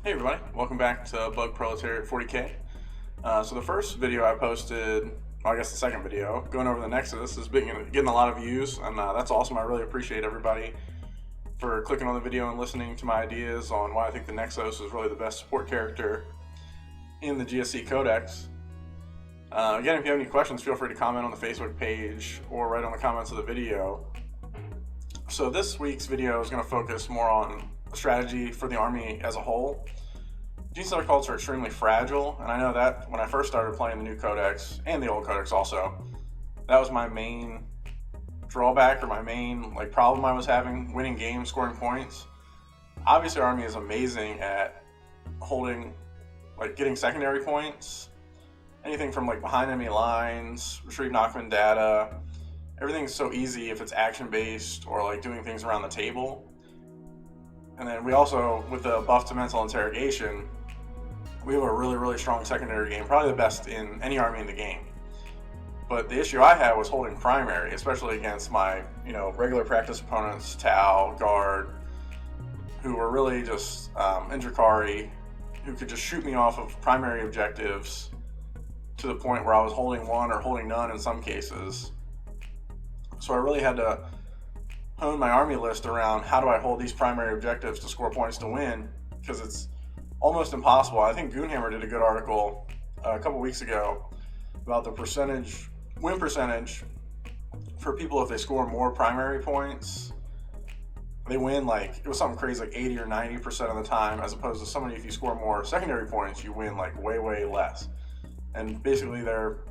Hey everybody, welcome back to Bug Proletariat 40K. So the first video I posted, well, I guess the second video, going over the Nexus, is getting a lot of views, and that's awesome. I really appreciate everybody for clicking on the video and listening to my ideas on why I think the Nexus is really the best support character in the GSC Codex. Again, if you have any questions, feel free to comment on the Facebook page or write on the comments of the video. So this week's video is going to focus more on strategy for the army as a whole. Genestealer cults are extremely fragile, and I know that when I first started playing the new codex, and the old codex also, that was my main drawback, or my main problem I was having, winning games, scoring points. Obviously our army is amazing at holding, getting secondary points, anything from behind enemy lines, retrieve knockman data. Everything's so easy if it's action based or doing things around the table. And then we also, with the buff to mental interrogation, we have a really strong secondary game, probably the best in any army in the game. But the issue I had was holding primary, especially against my regular practice opponents, Tau, Guard, who were really just Indrakari, who could just shoot me off of primary objectives to the point where I was holding one or holding none in some cases. So I really had to hone my army list around how do I hold these primary objectives to score points to win, because it's almost impossible. I think Goonhammer did a good article a couple weeks ago about the win percentage for people if they score more primary points. They win it was something crazy 80 or 90% of the time, as opposed to somebody if you score more secondary points, you win way less. And basically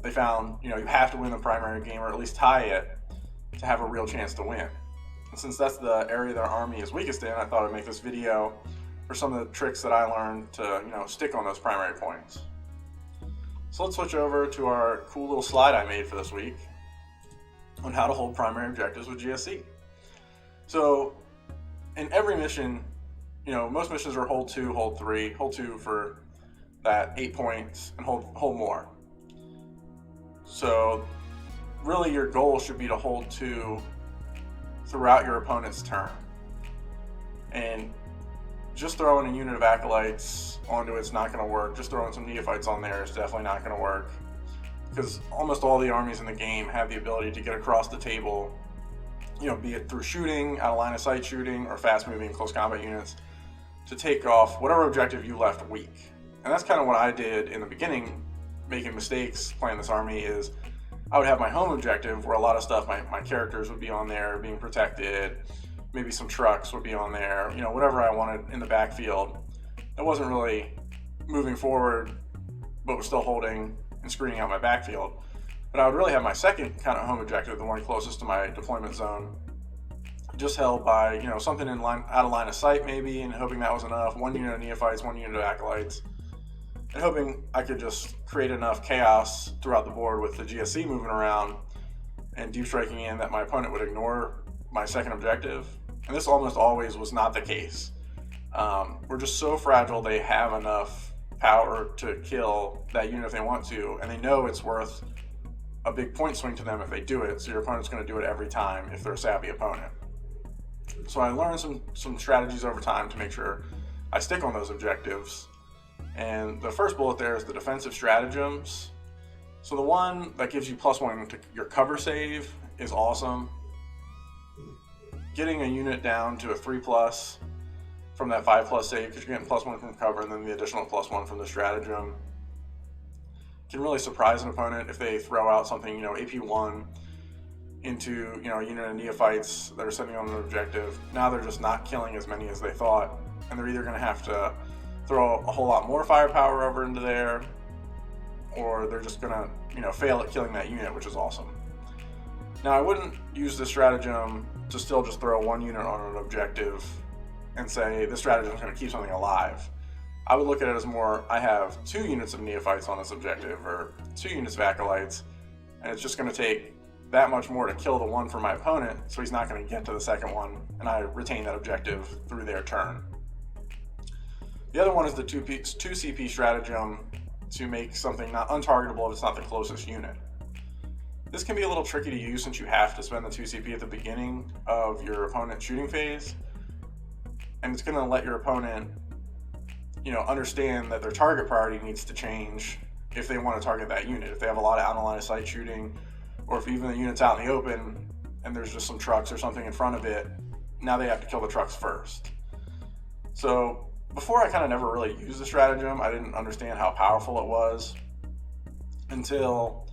they found you have to win the primary game or at least tie it to have a real chance to win. And since that's the area that our army is weakest in, I thought I'd make this video for some of the tricks that I learned to stick on those primary points. So let's switch over to our cool little slide I made for this week on how to hold primary objectives with GSC. So in every mission, most missions are hold 2, hold 3, hold 2 for that 8 points, and hold more. So really your goal should be to hold 2 throughout your opponent's turn. And just throwing a unit of acolytes onto it's not going to work. Just throwing some neophytes on there is definitely not going to work, because almost all the armies in the game have the ability to get across the table, be it through shooting, out of line of sight shooting, or fast moving close combat units, to take off whatever objective you left weak. And that's kind of what I did in the beginning, making mistakes playing this army, is I would have my home objective where a lot of stuff, my characters would be on there being protected, maybe some trucks would be on there, whatever I wanted in the backfield. It wasn't really moving forward, but was still holding and screening out my backfield. But I would really have my second kind of home objective, the one closest to my deployment zone, just held by something out of line of sight maybe, and hoping that was enough. One unit of neophytes, one unit of acolytes, and hoping I could just create enough chaos throughout the board with the GSC moving around and deep striking in that my opponent would ignore my second objective. And this almost always was not the case. We're just so fragile, they have enough power to kill that unit if they want to, and they know it's worth a big point swing to them if they do it, so your opponent's going to do it every time if they're a savvy opponent. So I learned some strategies over time to make sure I stick on those objectives. And the first bullet there is the defensive stratagems. So the one that gives you +1 to your cover save is awesome. Getting a unit down to a 3+ from that 5+ save, because you're getting +1 from cover and then the additional +1 from the stratagem, can really surprise an opponent if they throw out something, AP1 into, a unit of neophytes that are sitting on an objective. Now they're just not killing as many as they thought, and they're either going to have to throw a whole lot more firepower over into there, or they're just going to, fail at killing that unit, which is awesome. Now, I wouldn't use this stratagem to still just throw one unit on an objective and say this stratagem is going to keep something alive. I would look at it as more, I have 2 units of neophytes on this objective, or 2 units of acolytes, and it's just going to take that much more to kill the one for my opponent, so he's not going to get to the second one, and I retain that objective through their turn. The other one is the 2 CP stratagem to make something not untargetable if it's not the closest unit. This can be a little tricky to use since you have to spend the 2 CP at the beginning of your opponent's shooting phase, and it's going to let your opponent understand that their target priority needs to change if they want to target that unit. If they have a lot of out of line of sight shooting, or if even the unit's out in the open and there's just some trucks or something in front of it, now they have to kill the trucks first. So before, I kind of never really used the stratagem. I didn't understand how powerful it was until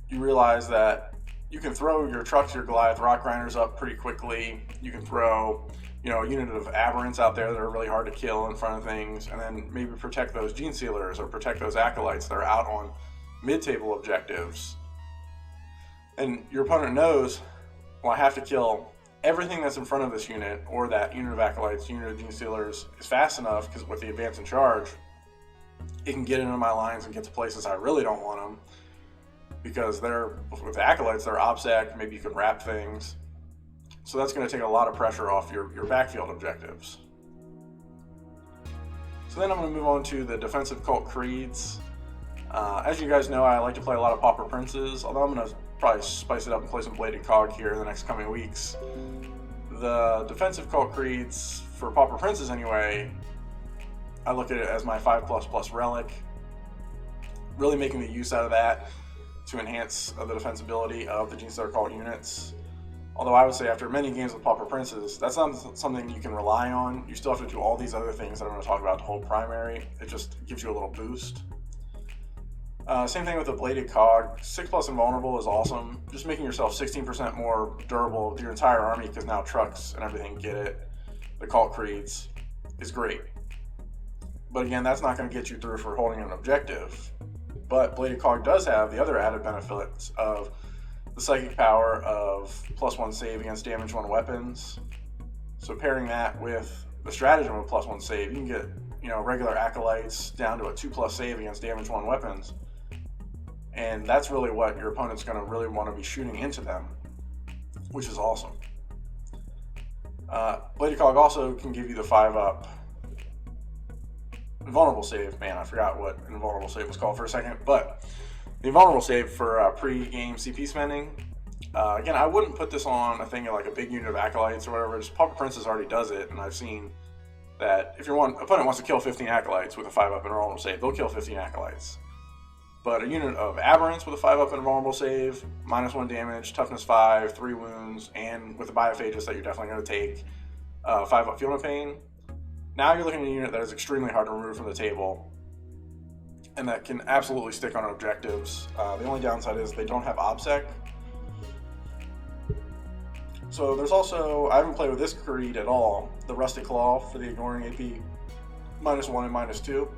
you realize that you can throw your trucks, your Goliath rock grinders up pretty quickly. You can throw a unit of aberrants out there that are really hard to kill in front of things, and then maybe protect those Genestealers or protect those acolytes that are out on mid-table objectives. And your opponent knows, well, I have to kill everything that's in front of this unit, or that unit of acolytes, unit of Genestealers is fast enough, because with the advance and charge, it can get into my lines and get to places I really don't want them, because with the acolytes, they're OPSEC, maybe you can wrap things. So that's going to take a lot of pressure off your backfield objectives. So then I'm going to move on to the defensive cult creeds. As you guys know, I like to play a lot of Pauper Princes, although I'm going to probably spice it up and play some Bladed Cog here in the next coming weeks. The defensive cult creeds, for Pauper Princes anyway, I look at it as my 5++ relic, really making the use out of that to enhance the defensibility of the Genestealer cult units. Although I would say after many games with Pauper Princes, that's not something you can rely on. You still have to do all these other things that I'm going to talk about to hold primary. It just gives you a little boost. Same thing with the Bladed Cog. 6+ invulnerable is awesome. Just making yourself 16% more durable with your entire army, because now trucks and everything get it. The cult creeds is great. But again, that's not going to get you through for holding an objective. But Bladed Cog does have the other added benefits of the psychic power of +1 save against damage 1 weapons. So pairing that with the stratagem of +1 save, you can get regular acolytes down to a 2+ save against damage 1 weapons. And that's really what your opponent's going to really want to be shooting into them, which is awesome. Bladed Cog also can give you the 5+ invulnerable save. Man, I forgot what an invulnerable save was called for a second, but the invulnerable save for pre-game CP spending. Again, I wouldn't put this on a thing like a big unit of acolytes or whatever. Just Pauper Princes already does it, and I've seen that if your opponent wants to kill 15 acolytes with a 5+ invulnerable save, they'll kill 15 acolytes. But a unit of aberrants with a 5+ invulnerable save, -1 damage, toughness 5, 3 wounds, and with the biophagus that you're definitely going to take, 5+ field of pain. Now you're looking at a unit that is extremely hard to remove from the table, and that can absolutely stick on objectives. The only downside is they don't have OPSEC. So there's also, I haven't played with this creed at all, the Rusted Claw for the ignoring AP -1 and -2.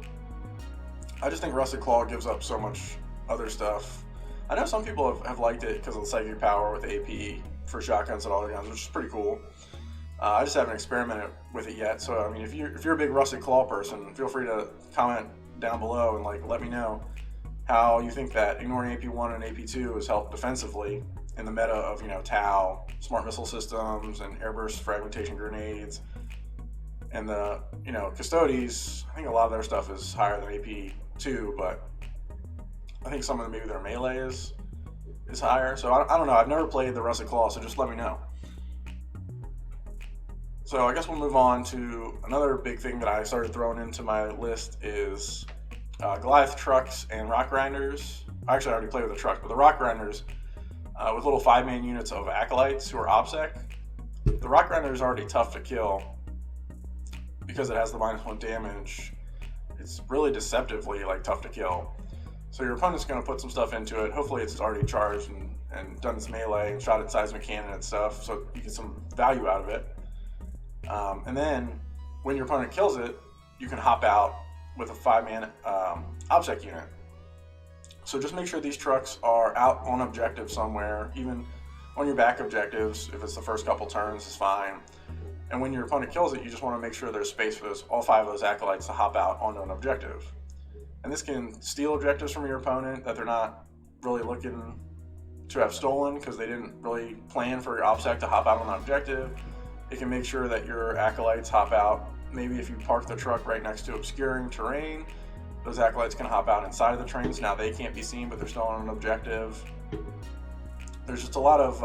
I just think Rusted Claw gives up so much other stuff. I know some people have liked it because of the psychic power with AP for shotguns and auto guns, which is pretty cool. I just haven't experimented with it yet. So I mean, if you're a big Rusted Claw person, feel free to comment down below and let me know how you think that ignoring AP1 and AP2 has helped defensively in the meta of Tau, smart missile systems, and airburst fragmentation grenades, and the Custodes. I think a lot of their stuff is higher than AP2, but I think some of them, maybe their melee is higher. So I don't know. I've never played the Rusted Claw, so just let me know. So I guess we'll move on to another big thing that I started throwing into my list is Goliath trucks and rock grinders. Actually, I already played with the trucks, but the rock grinders with little 5-man units of acolytes who are OPSEC. The rock grinder is already tough to kill because it has the -1 damage. It's really deceptively tough to kill. So your opponent's going to put some stuff into it. Hopefully it's already charged and done its melee and shot its seismic cannon and stuff, so you get some value out of it. And then when your opponent kills it, you can hop out with a 5-man OPSEC unit. So just make sure these trucks are out on objective somewhere, even on your back objectives. If it's the first couple turns, is fine. And when your opponent kills it, you just want to make sure there's space for all 5 of those acolytes to hop out onto an objective. And this can steal objectives from your opponent that they're not really looking to have stolen because they didn't really plan for your OPSEC to hop out on an objective. It can make sure that your acolytes hop out. Maybe if you park the truck right next to obscuring terrain, those acolytes can hop out inside of the trains. Now they can't be seen, but they're still on an objective. There's just a lot of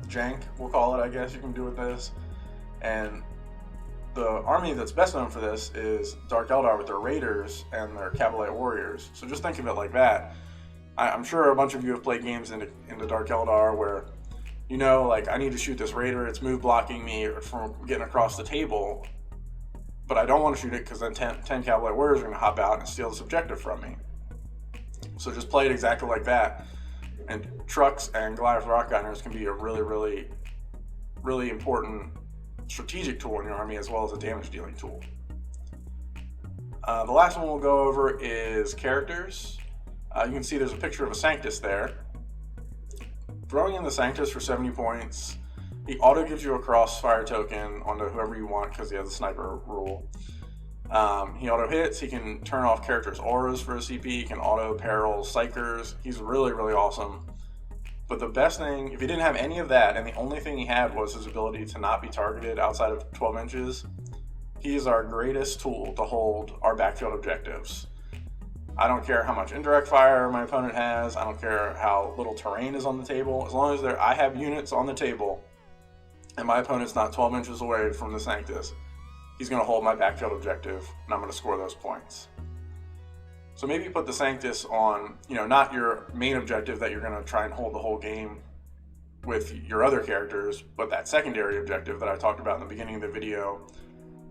jank, we'll call it, I guess you can do with this. And the army that's best known for this is Dark Eldar with their Raiders and their Cavalry Warriors. So just think of it like that. I'm sure a bunch of you have played games into Dark Eldar where, you know, like, I need to shoot this Raider, it's move blocking me from getting across the table, but I don't want to shoot it because then 10 Cavalry Warriors are going to hop out and steal this objective from me. So just play it exactly like that. And trucks and Goliath rock gunners can be a really, really, really important strategic tool in your army, as well as a damage dealing tool. The last one we'll go over is characters. You can see there's a picture of a Sanctus there. Throwing in the Sanctus for 70 points, he auto gives you a crossfire token onto whoever you want because he has the sniper rule. He auto hits, he can turn off characters' auras for a CP, he can auto peril psychers. He's really, really awesome. But the best thing, if he didn't have any of that, and the only thing he had was his ability to not be targeted outside of 12 inches, he is our greatest tool to hold our backfield objectives. I don't care how much indirect fire my opponent has, I don't care how little terrain is on the table, as long as I have units on the table, and my opponent's not 12 inches away from the Sanctus, he's going to hold my backfield objective, and I'm going to score those points. So maybe you put the Sanctus on, you know, not your main objective that you're going to try and hold the whole game with your other characters, but that secondary objective that I talked about in the beginning of the video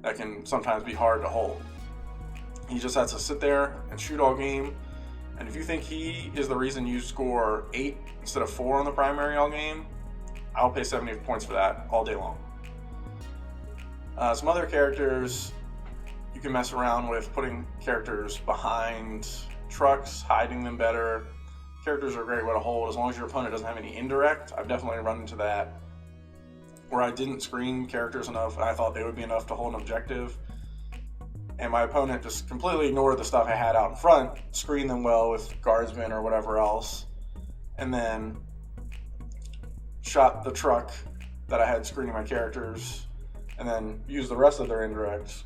that can sometimes be hard to hold. He just has to sit there and shoot all game, and if you think he is the reason you score 8 instead of 4 on the primary all game, I'll pay 70 points for that all day long. Some other characters, you can mess around with putting characters behind trucks, hiding them better. Characters are a great way to hold as long as your opponent doesn't have any indirect. I've definitely run into that where I didn't screen characters enough and I thought they would be enough to hold an objective, and my opponent just completely ignored the stuff I had out in front, screened them well with guardsmen or whatever else, and then shot the truck that I had screening my characters, and then used the rest of their indirects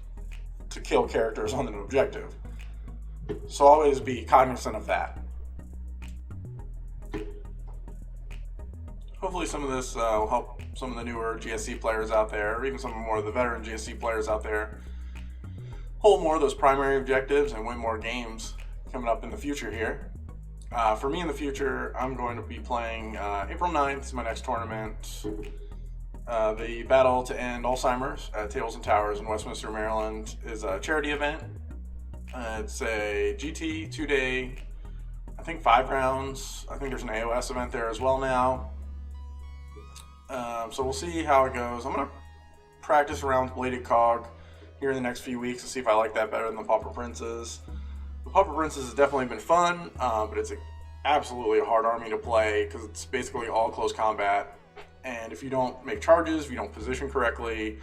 to kill characters on an objective. So always be cognizant of that. Hopefully some of this will help some of the newer GSC players out there, or even some more of the veteran GSC players out there, hold more of those primary objectives and win more games coming up in the future here. For me in the future, I'm going to be playing April 9th is my next tournament. The Battle to End Alzheimer's at Tables and Towers in Westminster, Maryland is a charity event. It's a GT 2-day, I think 5 rounds. I think there's an AOS event there as well now. So we'll see how it goes. I'm going to practice around with Bladed Cog here in the next few weeks to see if I like that better than the Pauper Princes. The Pauper Princes has definitely been fun, but it's absolutely a hard army to play because it's basically all close combat. And if you don't make charges, if you don't position correctly,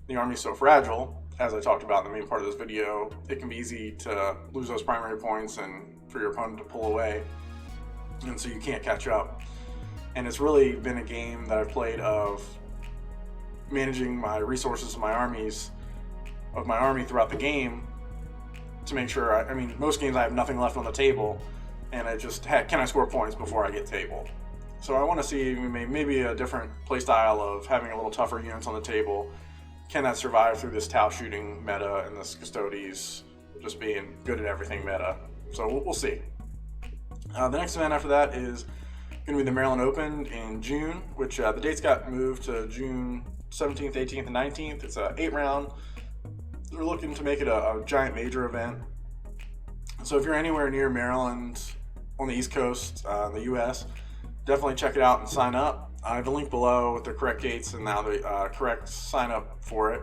the army's so fragile, as I talked about in the main part of this video, it can be easy to lose those primary points and for your opponent to pull away, and so you can't catch up. And it's really been a game that I've played of managing my resources of my army throughout the game to make sure, I mean, most games I have nothing left on the table, and I just, can I score points before I get tabled? So I want to see maybe a different playstyle of having a little tougher units on the table. Can that survive through this Tau shooting meta and this Custodes just being good at everything meta? So we'll see. The next event after that is going to be the Maryland Open in June, which the dates got moved to June 17th, 18th, and 19th. It's an 8-round. They're looking to make it a giant major event. So if you're anywhere near Maryland on the East Coast, in the US, definitely check it out and sign up. I have a link below with the correct dates and now the correct sign up for it.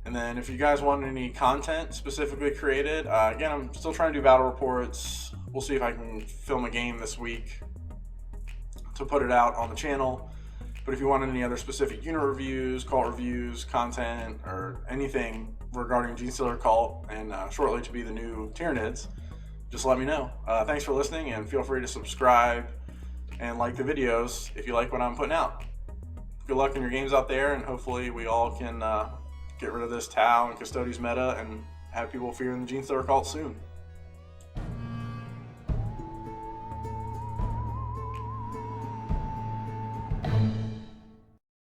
And then if you guys want any content specifically created, again, I'm still trying to do battle reports. We'll see if I can film a game this week to put it out on the channel. But if you want any other specific unit reviews, cult reviews, content, or anything regarding Genestealer cult and shortly to be the new Tyranids, just let me know. Thanks for listening, and feel free to subscribe and like the videos if you like what I'm putting out. Good luck in your games out there, and hopefully we all can get rid of this Tau and Custodes meta and have people fearing the Genestealer cult soon.